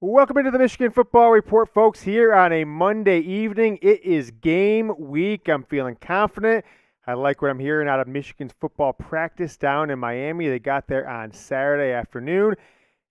Welcome into the Michigan Football Report, folks, here on a Monday evening. It is game week. I'm feeling confident. I like what I'm hearing out of Michigan's football practice down in Miami. They got there on Saturday afternoon,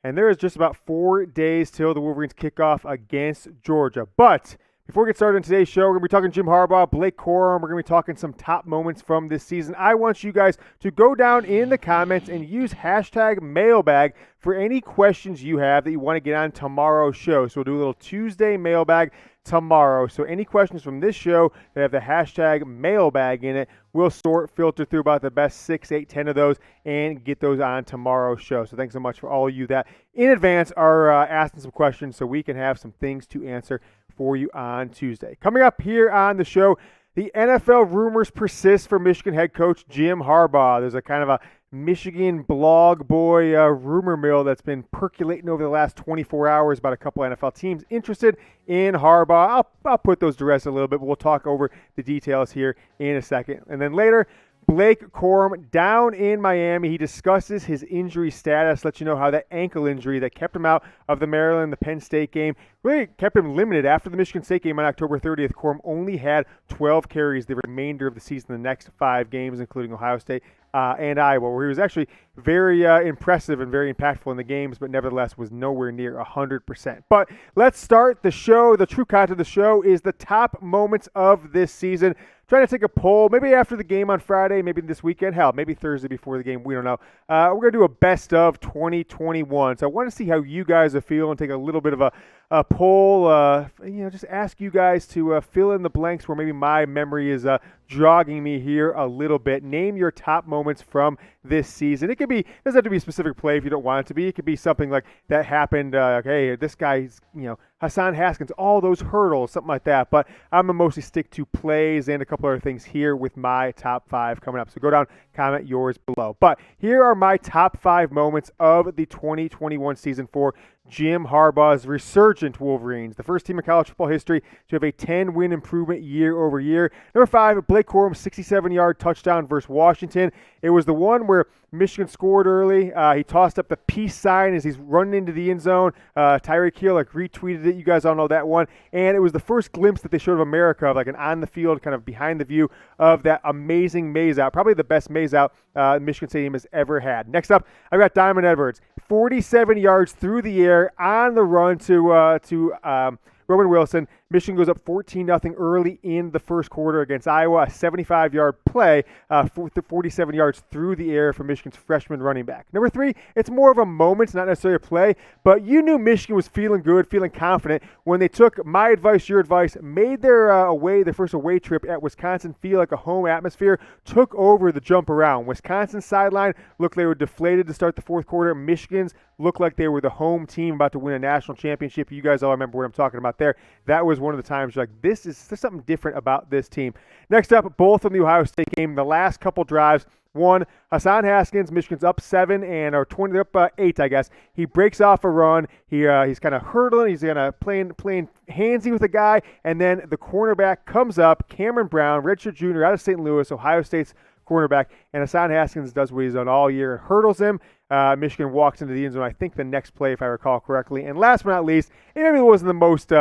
and there is just about 4 days till the Wolverines kick off against Georgia. But before we get started on today's show, we're going to be talking Jim Harbaugh, Blake Corum. We're going to be talking some top moments from this season. I want you guys to go down in the comments and use hashtag mailbag for any questions you have that you want to get on tomorrow's show. So we'll do a little Tuesday mailbag tomorrow. So any questions from this show that have the hashtag mailbag in it, we'll filter through about the best 6, 8, 10 of those and get those on tomorrow's show. So thanks so much for all of you that in advance are asking some questions so we can have some things to answer for you on Tuesday. Coming up here on the show, the NFL rumors persist for Michigan head coach Jim Harbaugh. There's a kind of a Michigan blog boy rumor mill that's been percolating over the last 24 hours about a couple NFL teams interested in Harbaugh. I'll put those to rest a little bit, but we'll talk over the details here in a second. And then later, Blake Corum down in Miami. He discusses his injury status, lets you know how that ankle injury that kept him out of the Maryland, the Penn State game, really kept him limited. After the Michigan State game on October 30th, Corum only had 12 carries the remainder of the season, the next 5 games, including Ohio State and Iowa, where he was actually very impressive and very impactful in the games, but nevertheless was nowhere near 100%. But let's start the show. The true content of the show is the top moments of this season. Trying to take a poll, maybe after the game on Friday, maybe this weekend, hell, maybe Thursday before the game, we don't know. We're going to do a best of 2021. So I want to see how you guys are feeling, take a little bit of a poll, just ask you guys to fill in the blanks where maybe my memory is jogging me here a little bit. Name your top moments from this season. It doesn't have to be a specific play if you don't want it to be. It could be something like that happened, hey, this guy's, Hassan Haskins, all those hurdles, something like that. But I'm going to mostly stick to plays and a couple other things here with my top 5 coming up. So go down, comment yours below. But here are my top 5 moments of the 2021 season for Jim Harbaugh's resurgent Wolverines, the first team in college football history to have a 10-win improvement year over year. Number 5, Blake Corum, 67-yard touchdown versus Washington. It was the one where Michigan scored early. He tossed up the peace sign as he's running into the end zone. Tyreke Hill retweeted it. You guys all know that one. And it was the first glimpse that they showed of America, of like an on-the-field, kind of behind the view of that amazing maize out. Probably the best maize out Michigan Stadium has ever had. Next up, I've got Donovan Edwards, 47 yards through the air on the run to Roman Wilson. Michigan goes up 14-0 early in the first quarter against Iowa. A 75-yard play, 47 yards through the air for Michigan's freshman running back. Number 3, it's more of a moment, not necessarily a play, but you knew Michigan was feeling good, feeling confident when they took my advice, your advice, made their first away trip at Wisconsin feel like a home atmosphere, took over the jump around. Wisconsin's sideline looked like they were deflated to start the fourth quarter. Michigan's looked like they were the home team about to win a national championship. You guys all remember what I'm talking about there. That was one of the times you're like, there's something different about this team. Next up, both from the Ohio State game, the last couple drives. One, Hassan Haskins, Michigan's up 7 or 20, they're up 8, I guess. He breaks off a run. He's kind of hurdling. He's kind of playing handsy with a guy, and then the cornerback comes up, Cameron Brown, redshirt junior out of St. Louis, Ohio State's cornerback, and Hassan Haskins does what he's done all year and hurdles him. Michigan walks into the end zone, I think the next play, if I recall correctly. And last but not least, it maybe wasn't the most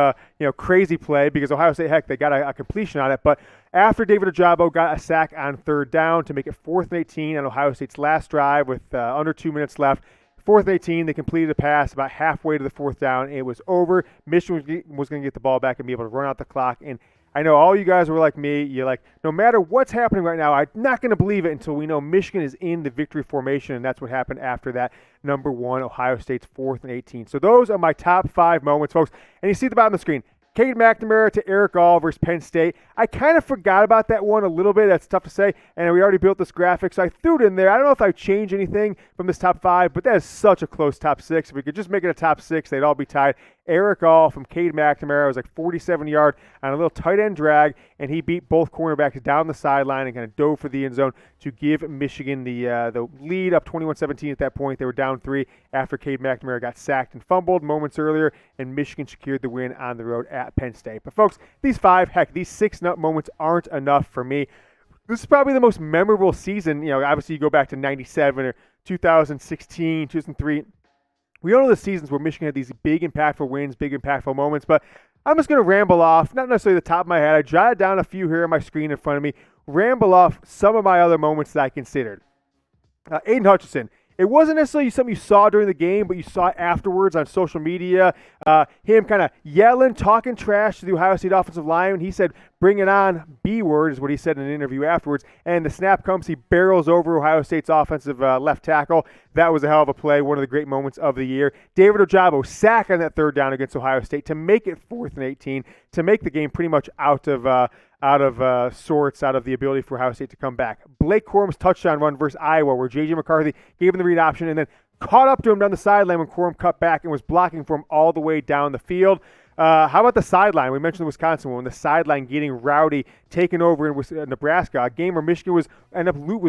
crazy play because Ohio State, heck, they got a completion on it. But after David Ojabo got a sack on 3rd down to make it 4th and 18 on Ohio State's last drive with under 2 minutes left, 4th and 18, they completed a pass about halfway to the 4th down. It was over. Michigan was going to get the ball back and be able to run out the clock. And I know all you guys were like me. You're like, no matter what's happening right now, I'm not going to believe it until we know Michigan is in the victory formation, and that's what happened after that. Number 1, Ohio State's 4th and 18. So those are my top 5 moments, folks. And you see at the bottom of the screen, Cade McNamara to Eric All versus Penn State. I kind of forgot about that one a little bit. That's tough to say. And we already built this graphic, so I threw it in there. I don't know if I changed anything from this top 5, but that is such a close top 6. If we could just make it a top 6, they'd all be tied. Eric All from Cade McNamara was like 47-yard on a little tight end drag, and he beat both cornerbacks down the sideline and kind of dove for the end zone to give Michigan the lead up 21-17 at that point. They were down 3 after Cade McNamara got sacked and fumbled moments earlier, and Michigan secured the win on the road at Penn State. But folks, these 6 moments aren't enough for me. This is probably the most memorable season. Obviously you go back to 97 or 2016, 2003. We all know the seasons where Michigan had these big impactful wins, big impactful moments, but I'm just going to ramble off, not necessarily the top of my head. I jotted down a few here on my screen in front of me, ramble off some of my other moments that I considered. Aiden Hutchinson. It wasn't necessarily something you saw during the game, but you saw it afterwards on social media. Him kind of yelling, talking trash to the Ohio State offensive line. He said, "Bring it on, B word," is what he said in an interview afterwards. And the snap comes, he barrels over Ohio State's offensive left tackle. That was a hell of a play, one of the great moments of the year. David Ojabo sack on that third down against Ohio State to make it 4th and 18, to make the game pretty much out of sorts, out of the ability for Ohio State to come back. Blake Corum's touchdown run versus Iowa, where J.J. McCarthy gave him the read option and then caught up to him down the sideline when Corum cut back and was blocking for him all the way down the field. How about the sideline? We mentioned the Wisconsin one, the sideline getting rowdy, taking over in Nebraska, a game where Michigan was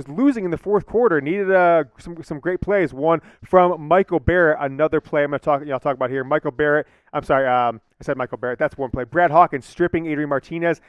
losing in the fourth quarter, needed some great plays. One from Michael Barrett, another play I'll talk about here. Michael Barrett, I'm sorry, I said Michael Barrett, that's one play. Brad Hawkins stripping Adrian Martinez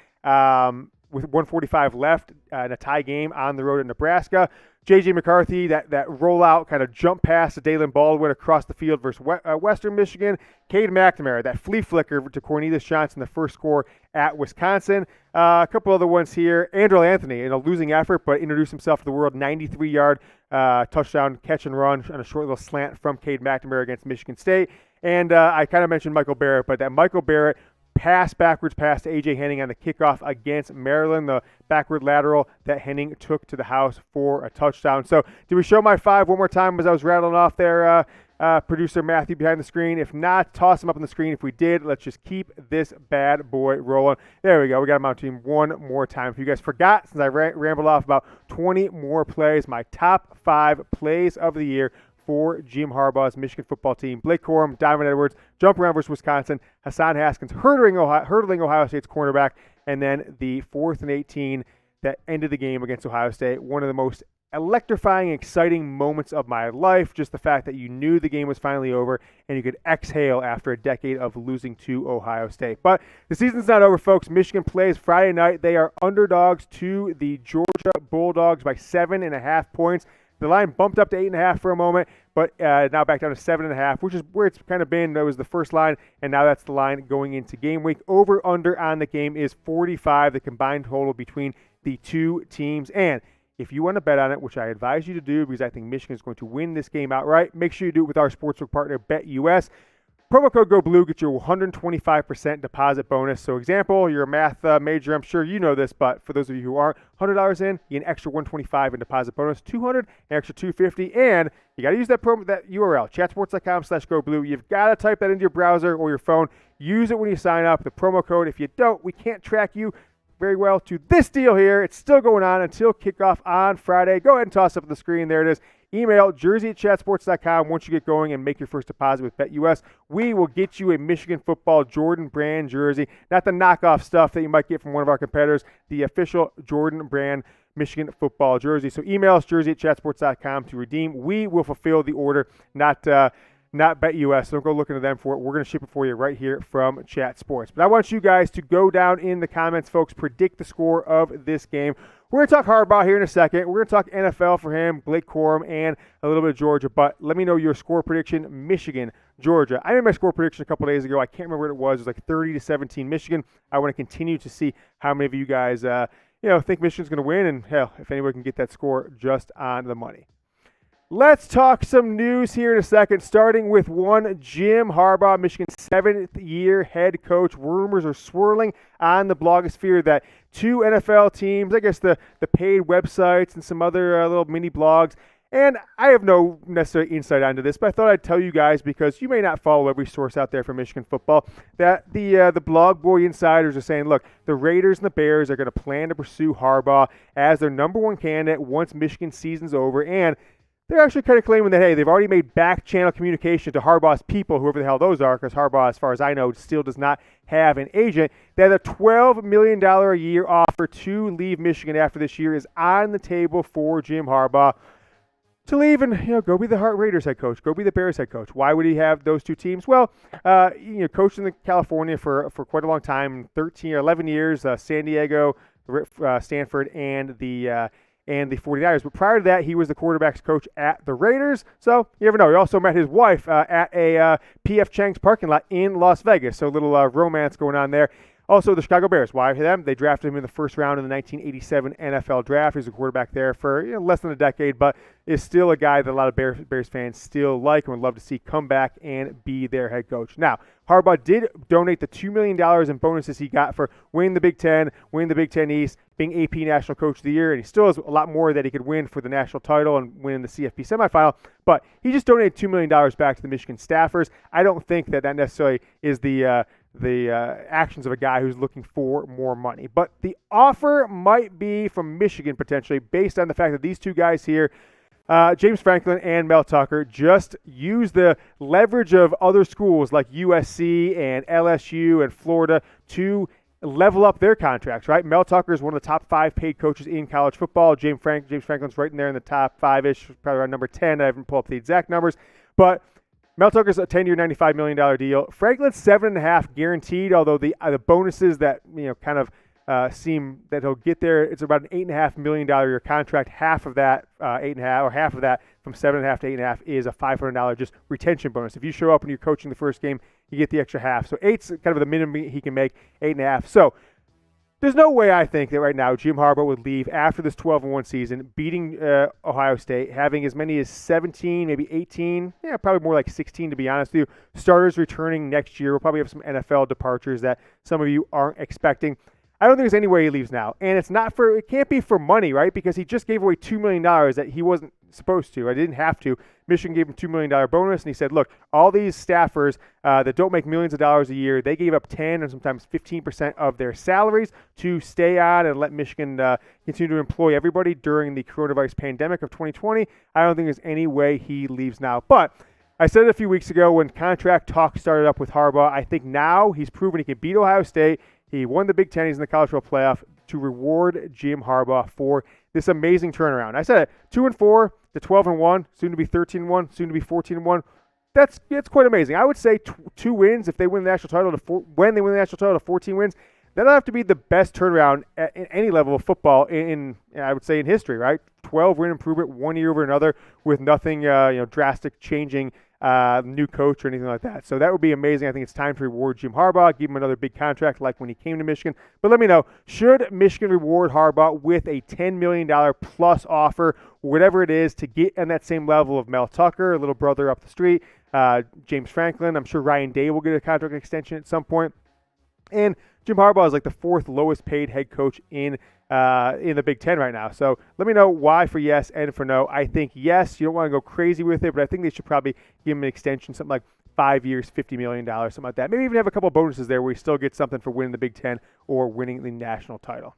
with 1:45 left in a tie game on the road in Nebraska. J.J. McCarthy, that rollout kind of jump pass to Dalen Baldwin across the field versus Western Michigan. Cade McNamara, that flea flicker to Cornelius Johnson, the first score at Wisconsin. A couple other ones here. Andrew Anthony in a losing effort, but introduced himself to the world. 93-yard touchdown catch and run on a short little slant from Cade McNamara against Michigan State. And I kind of mentioned Michael Barrett, but that Michael Barrett backwards pass to A.J. Henning on the kickoff against Maryland, the backward lateral that Henning took to the house for a touchdown. So did we show my 5 one more time as I was rattling off there, producer Matthew behind the screen? If not, toss them up on the screen. If we did, let's just keep this bad boy rolling. There we go. We got them on team one more time. If you guys forgot, since I rambled off about 20 more plays, my top 5 plays of the year for Jim Harbaugh's Michigan football team: Blake Corum, Donovan Edwards, jump around versus Wisconsin, Hassan Haskins hurdling Ohio State's cornerback, and then the 4th and 18 that ended the game against Ohio State. One of the most electrifying, exciting moments of my life. Just the fact that you knew the game was finally over and you could exhale after a decade of losing to Ohio State. But the season's not over, folks. Michigan plays Friday night. They are underdogs to the Georgia Bulldogs by 7.5 points. The line bumped up to 8.5 for a moment, but now back down to 7.5, which is where it's kind of been. That was the first line, and now that's the line going into game week. Over/under on the game is 45, the combined total between the two teams. And if you want to bet on it, which I advise you to do because I think Michigan is going to win this game outright, make sure you do it with our sportsbook partner, BetUS. Promo code GoBlue gets your 125% deposit bonus. So example, you're a math major, I'm sure you know this, but for those of you who aren't, $100 in, you get an extra $125 in deposit bonus, $200, an extra $250, and you got to use that URL, chatsports.com/GoBlue. You've got to type that into your browser or your phone. Use it when you sign up, the promo code. If you don't, we can't track you very well to this deal here. It's still going on until kickoff on Friday. Go ahead and toss up on the screen. There it is. Email jersey@chatsports.com once you get going and make your first deposit with BetUS. We will get you a Michigan football Jordan brand jersey, not the knockoff stuff that you might get from one of our competitors, the official Jordan brand Michigan football jersey. So email us jersey@chatsports.com to redeem. We will fulfill the order, not BetUS. So don't go looking to them for it. We're going to ship it for you right here from Chat Sports. But I want you guys to go down in the comments, folks, predict the score of this game. We're going to talk Harbaugh here in a second. We're going to talk NFL for him, Blake Corum, and a little bit of Georgia. But let me know your score prediction, Michigan, Georgia. I made my score prediction a couple days ago. I can't remember what it was. It was like 30-17 Michigan. I want to continue to see how many of you guys think Michigan's going to win. And, hell, if anyone can get that score just on the money. Let's talk some news here in a second, starting with one Jim Harbaugh, Michigan's 7th-year head coach. Rumors are swirling on the blogosphere that 2 NFL teams, I guess the paid websites and some other little mini blogs, and I have no necessary insight onto this, but I thought I'd tell you guys because you may not follow every source out there for Michigan football, that the blog boy insiders are saying, look, the Raiders and the Bears are going to plan to pursue Harbaugh as their number 1 candidate once Michigan's season's over, and they're actually kind of claiming that, hey, they've already made back-channel communication to Harbaugh's people, whoever the hell those are, because Harbaugh, as far as I know, still does not have an agent. That a $12 million a year offer to leave Michigan after this year is on the table for Jim Harbaugh to leave and go be the Raiders head coach, go be the Bears head coach. Why would he have thed two teams? Well, coached in California for quite a long time, 13 or 11 years, San Diego, Stanford, and the and the 49ers. But prior to that, he was the quarterbacks coach at the Raiders. So you never know. He also met his wife at a P.F. Chang's parking lot in Las Vegas. So a little romance going on there. Also, the Chicago Bears. Why them? They drafted him in the first round in the 1987 NFL Draft. He was a quarterback there for less than a decade, but is still a guy that a lot of Bears fans still like and would love to see come back and be their head coach. Now, Harbaugh did donate the $2 million in bonuses he got for winning the Big Ten, winning the Big Ten East, being AP National Coach of the Year, and he still has a lot more that he could win for the national title and win the CFP semifinal, but he just donated $2 million back to the Michigan staffers. I don't think that necessarily is the actions of a guy who's looking for more money. But the offer might be from Michigan potentially based on the fact that these two guys here, James Franklin and Mel Tucker, just use the leverage of other schools like USC and LSU and Florida to level up their contracts, right? Mel Tucker is one of the top 5 paid coaches in college football. James Franklin's right in there in the top 5-ish, probably around number 10. I haven't pulled up the exact numbers. But Mel Tucker's a 10-year, $95 million deal. Franklin's $7.5 guaranteed, although the bonuses that kind of seem that he'll get there. It's about an $8.5 million year contract. Half of that, 8.5, or half of that from 7.5 to 8.5 is a $500 just retention bonus. If you show up and you're coaching the first game, you get the extra half. So 8's kind of the minimum he can make, 8.5. So there's no way I think that right now Jim Harbaugh would leave after this 12-1 season, beating Ohio State, having as many as 17, maybe 18, probably more like 16 to be honest with you. Starters returning next year. We'll probably have some NFL departures that some of you aren't expecting. I don't think there's any way he leaves now. And it can't be for money, right? Because he just gave away $2 million that he wasn't supposed to. I didn't have to. Michigan gave him $2 million bonus, and he said, look, all these staffers that don't make millions of dollars a year, they gave up 10 and sometimes 15% of their salaries to stay on and let Michigan continue to employ everybody during the coronavirus pandemic of 2020. I don't think there's any way he leaves now. But I said it a few weeks ago when contract talk started up with Harbaugh. I think now he's proven he can beat Ohio State. He won the Big Ten. He's in the college football playoff to reward Jim Harbaugh for this amazing turnaround. I said it, 2-4 to 12-1, soon to be 13-1, soon to be 14-1. That's quite amazing. I would say 2 wins if they win the national title when they win the national title to 14 wins. That'll have to be the best turnaround at any level of football in I would say in history, right? 12-win improvement one year over another with nothing drastic changing. New coach or anything like that. So that would be amazing. I think it's time to reward Jim Harbaugh, give him another big contract like when he came to Michigan. But let me know, should Michigan reward Harbaugh with a $10 million plus offer, whatever it is, to get on that same level of Mel Tucker, a little brother up the street, James Franklin? I'm sure Ryan Day will get a contract extension at some point. And Jim Harbaugh is like the 4th lowest paid head coach in the Big Ten right now. So let me know why for yes and for no. I think yes, you don't want to go crazy with it, but I think they should probably give him an extension, something like 5 years, $50 million, something like that. Maybe even have a couple bonuses there where he still gets something for winning the Big Ten or winning the national title.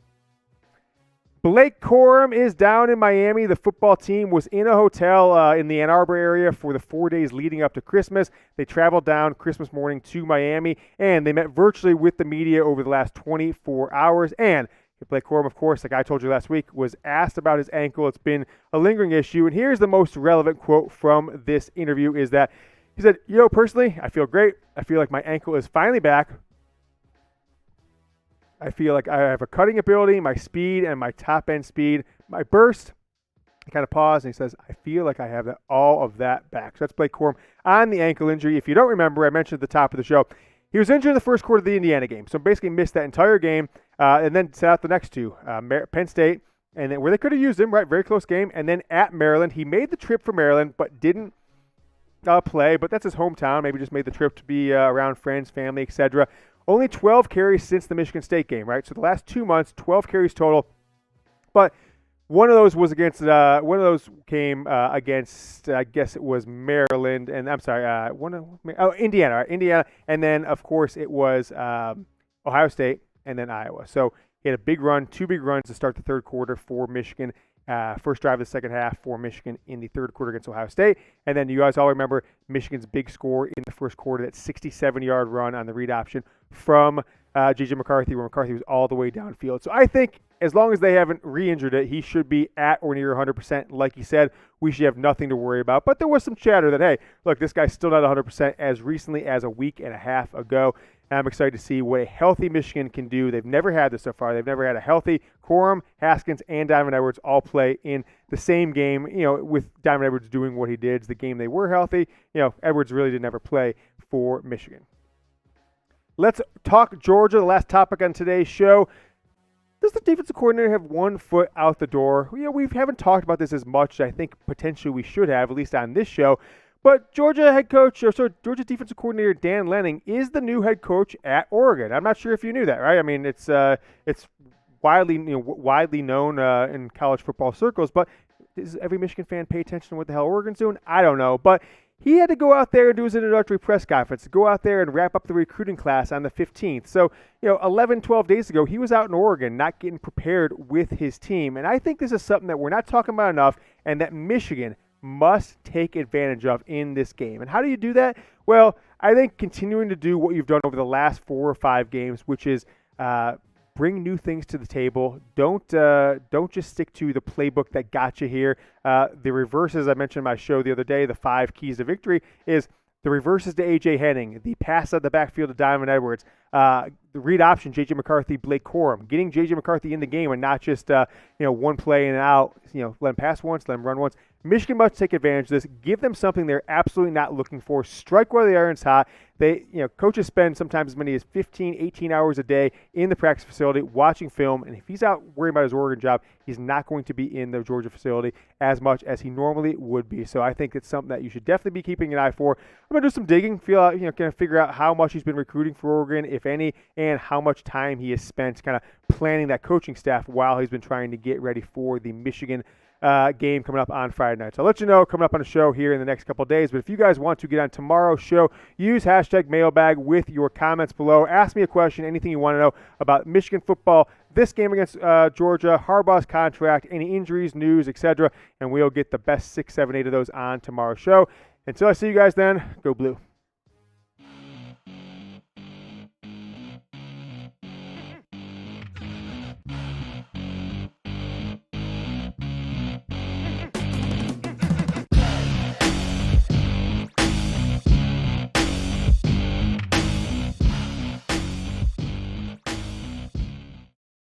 Blake Corum is down in Miami. The football team was in a hotel in the Ann Arbor area for the 4 days leading up to Christmas. They traveled down Christmas morning to Miami, and they met virtually with the media over the last 24 hours. And Blake Corum, of course, like I told you last week, was asked about his ankle. It's been a lingering issue. And here's the most relevant quote from this interview is that he said, personally, I feel great. I feel like my ankle is finally back. I feel like I have a cutting ability, my speed, and my top-end speed. My burst, he kind of paused, and he says, I feel like I have all of that back. So that's Blake Corum on the ankle injury. If you don't remember, I mentioned at the top of the show, he was injured in the first quarter of the Indiana game. So basically missed that entire game and then sat out the next 2. Penn State, and then where they could have used him, right? Very close game. And then at Maryland, he made the trip for Maryland, but didn't play. But that's his hometown. Maybe just made the trip to be around friends, family, etc. Only 12 carries since the Michigan State game, right? So the last 2 months, 12 carries total. But one of those was against. One of those came against. I guess it was Maryland, and I'm sorry. Indiana. Right? Indiana, and then of course it was Ohio State, and then Iowa. So he had a big run, 2 big runs to start the third quarter for Michigan. First drive of the second half for Michigan in the third quarter against Ohio State. And then you guys all remember Michigan's big score in the first quarter, that 67-yard run on the read option from J.J. McCarthy, where McCarthy was all the way downfield. So I think as long as they haven't re-injured it, he should be at or near 100%. Like he said, we should have nothing to worry about. But there was some chatter that, hey, look, this guy's still not 100% as recently as a week and a half ago. and I'm excited to see what a healthy Michigan can do. They've never had this so far. They've never had a healthy Corum, Haskins, and Donovan Edwards all play in the same game, with Donovan Edwards doing what he did. The game they were healthy, Edwards really did never play for Michigan. Let's talk Georgia, the last topic on today's show. Does the defensive coordinator have one foot out the door? We haven't talked about this as much as I think potentially we should have, at least on this show. But Georgia Georgia defensive coordinator Dan Lanning is the new head coach at Oregon. I'm not sure if you knew that, right? I mean, it's widely known in college football circles. But does every Michigan fan pay attention to what the hell Oregon's doing? I don't know, but he had to go out there and do his introductory press conference, go out there and wrap up the recruiting class on the 15th. So, 11, 12 days ago, he was out in Oregon not getting prepared with his team. And I think this is something that we're not talking about enough and that Michigan must take advantage of in this game. And how do you do that? Well, I think continuing to do what you've done over the last 4 or 5 games, which is bring new things to the table. Don't just stick to the playbook that got you here. The reverse, as I mentioned in my show the other day, the 5 keys to victory is the reverses to A.J. Henning, the pass out the backfield to Donovan Edwards, the read option, J.J. McCarthy, Blake Corum, getting J.J. McCarthy in the game and not just one play and out. Let him pass once, let him run once. Michigan must take advantage of this. Give them something they're absolutely not looking for. Strike while the iron's hot. Coaches spend sometimes as many as 15, 18 hours a day in the practice facility watching film, and if he's out worrying about his Oregon job, he's not going to be in the Georgia facility as much as he normally would be. So I think it's something that you should definitely be keeping an eye for. I'm going to do some digging, kind of figure out how much he's been recruiting for Oregon, if any, and how much time he has spent kind of planning that coaching staff while he's been trying to get ready for the Michigan game coming up on Friday night. So I'll let you know coming up on the show here in the next couple of days. But if you guys want to get on tomorrow's show, use hashtag mailbag with your comments below. Ask me a question, anything you want to know about Michigan football, this game against Georgia, Harbaugh's contract, any injuries, news, etc. And we'll get the best 6, 7, 8 of those on tomorrow's show. Until I see you guys then, go Blue.